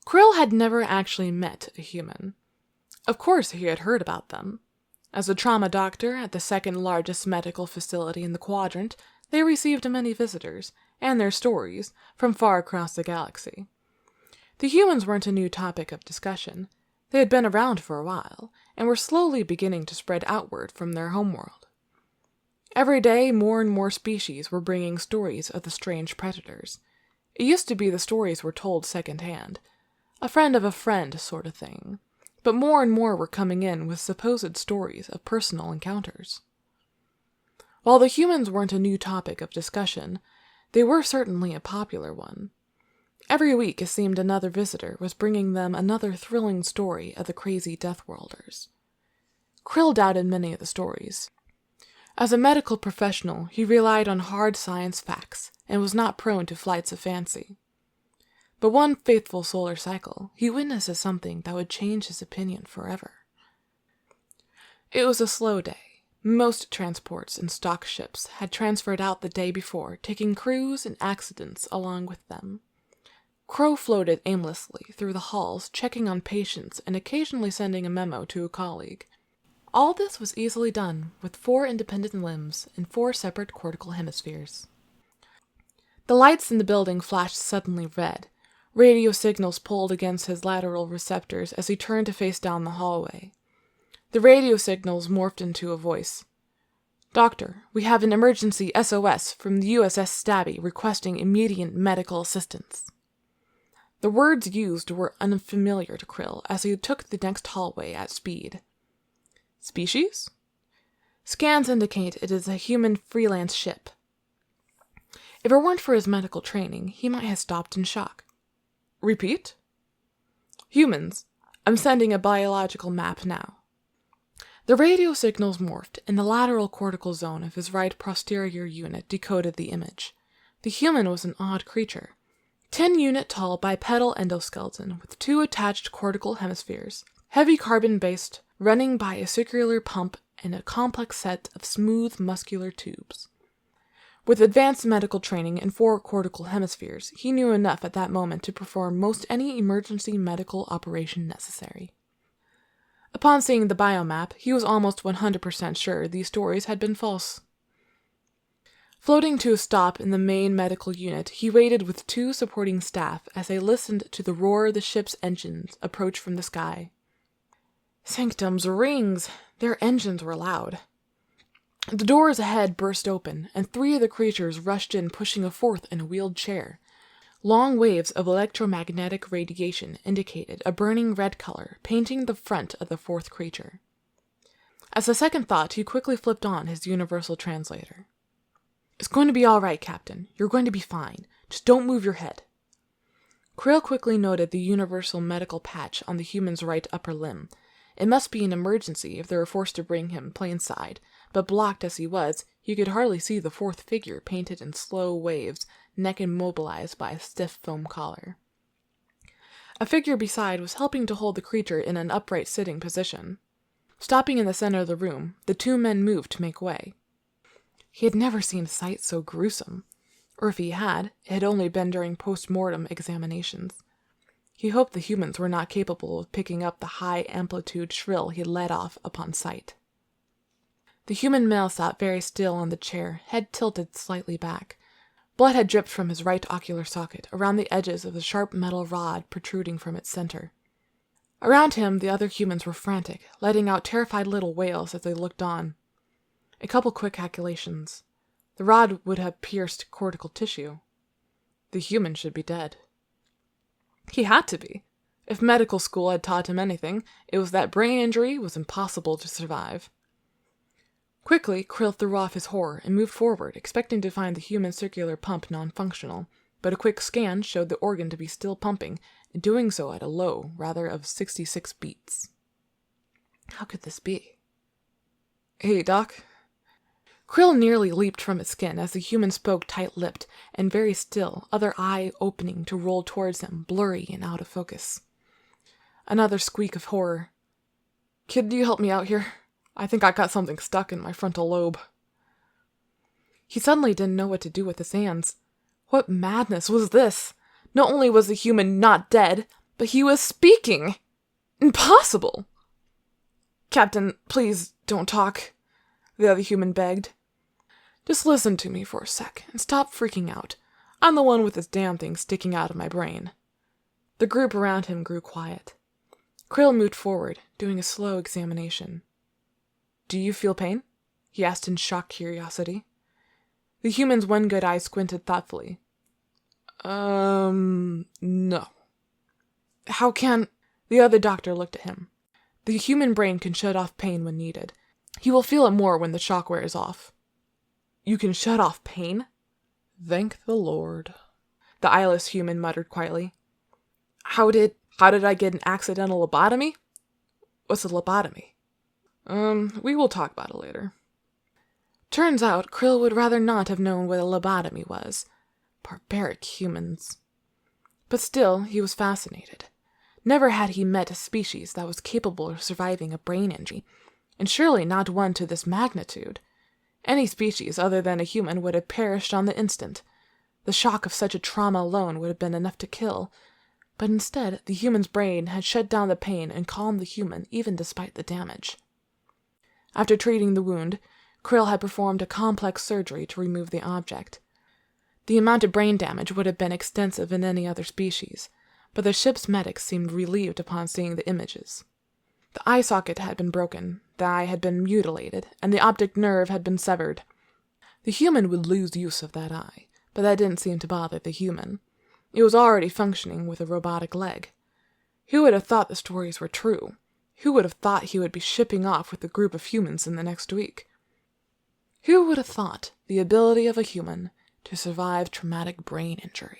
Krill had never actually met a human. Of course he had heard about them. As a trauma doctor at the second largest medical facility in the quadrant, they received many visitors, and their stories, from far across the galaxy. The humans weren't a new topic of discussion. They had been around for a while, and were slowly beginning to spread outward from their homeworld. Every day, more and more species were bringing stories of the strange predators. It used to be the stories were told secondhand, a friend of a friend sort of thing, but more and more were coming in with supposed stories of personal encounters. While the humans weren't a new topic of discussion, they were certainly a popular one. Every week it seemed another visitor was bringing them another thrilling story of the crazy Deathworlders. Krill doubted many of the stories. As a medical professional, he relied on hard science facts and was not prone to flights of fancy. But one faithful solar cycle, he witnessed something that would change his opinion forever. It was a slow day. Most transports and stock ships had transferred out the day before, taking crews and accidents along with them. Crow floated aimlessly through the halls, checking on patients and occasionally sending a memo to a colleague. All this was easily done with 4 independent limbs and 4 separate cortical hemispheres. The lights in the building flashed suddenly red. Radio signals pulled against his lateral receptors as he turned to face down the hallway. The radio signals morphed into a voice. "Doctor, we have an emergency SOS from the USS Stabby requesting immediate medical assistance." The words used were unfamiliar to Krill as he took the next hallway at speed. Species? Scans indicate it is a human freelance ship. If it weren't for his medical training, he might have stopped in shock. Repeat? Humans. I'm sending a biological map now. The radio signals morphed, and the lateral cortical zone of his right posterior unit decoded the image. The human was an odd creature. 10-unit tall bipedal endoskeleton with 2 attached cortical hemispheres, heavy carbon-based, running by a circular pump and a complex set of smooth muscular tubes. With advanced medical training and 4 cortical hemispheres, he knew enough at that moment to perform most any emergency medical operation necessary. Upon seeing the biomap, he was almost 100% sure these stories had been false. Floating to a stop in the main medical unit, he waited with 2 supporting staff as they listened to the roar of the ship's engines approach from the sky. Sanctum's rings! Their engines were loud. The doors ahead burst open, and 3 of the creatures rushed in, pushing a 4th in a wheeled chair. Long waves of electromagnetic radiation indicated a burning red color, painting the front of the 4th creature. As a second thought, he quickly flipped on his universal translator. "It's going to be all right, Captain. You're going to be fine. Just don't move your head." Krill quickly noted the universal medical patch on the human's right upper limb. It must be an emergency if they were forced to bring him plainside, but blocked as he was, he could hardly see the 4th figure painted in slow waves, neck immobilized by a stiff foam collar. A figure beside was helping to hold the creature in an upright sitting position. Stopping in the center of the room, the 2 men moved to make way. He had never seen a sight so gruesome, or if he had, it had only been during post-mortem examinations. He hoped the humans were not capable of picking up the high-amplitude shrill he let off upon sight. The human male sat very still on the chair, head tilted slightly back. Blood had dripped from his right ocular socket, around the edges of the sharp metal rod protruding from its center. Around him, the other humans were frantic, letting out terrified little wails as they looked on. A couple quick calculations. The rod would have pierced cortical tissue. The human should be dead. He had to be. If medical school had taught him anything, it was that brain injury was impossible to survive. Quickly, Krill threw off his horror and moved forward, expecting to find the human circular pump non-functional, but a quick scan showed the organ to be still pumping, and doing so at a low, rather of 66 beats. How could this be? "Hey, Doc." Krill nearly leaped from its skin as the human spoke tight-lipped and very still, other eye opening to roll towards him, blurry and out of focus. Another squeak of horror. "Kid, do you help me out here? I think I got something stuck in my frontal lobe." He suddenly didn't know what to do with his hands. What madness was this? Not only was the human not dead, but But he was speaking! Impossible! Captain, please don't talk, the other human begged. Just listen to me for a sec and stop freaking out. I'm the one with this damn thing sticking out of my brain. The group around him grew quiet. Krill moved forward, doing a slow examination. Do you feel pain? He asked in shocked curiosity. The human's one good eye squinted thoughtfully. No. How can... The other doctor looked at him. The human brain can shut off pain when needed. He will feel it more when the shock wears off. You can shut off pain? Thank the Lord. The eyeless human muttered quietly. How did I get an accidental lobotomy? What's a lobotomy? We will talk about it later. Turns out Krill would rather not have known what a lobotomy was. Barbaric humans. But still, he was fascinated. Never had he met a species that was capable of surviving a brain injury, and surely not one to this magnitude. Any species other than a human would have perished on the instant. The shock of such a trauma alone would have been enough to kill, but instead the human's brain had shut down the pain and calmed the human even despite the damage. After treating the wound, Krill had performed a complex surgery to remove the object. The amount of brain damage would have been extensive in any other species, but the ship's medics seemed relieved upon seeing the images. The eye socket had been broken, the eye had been mutilated, and the optic nerve had been severed. The human would lose use of that eye, but that didn't seem to bother the human. It was already functioning with a robotic leg. Who would have thought the stories were true? Who would have thought he would be shipping off with a group of humans in the next week? Who would have thought the ability of a human to survive traumatic brain injury?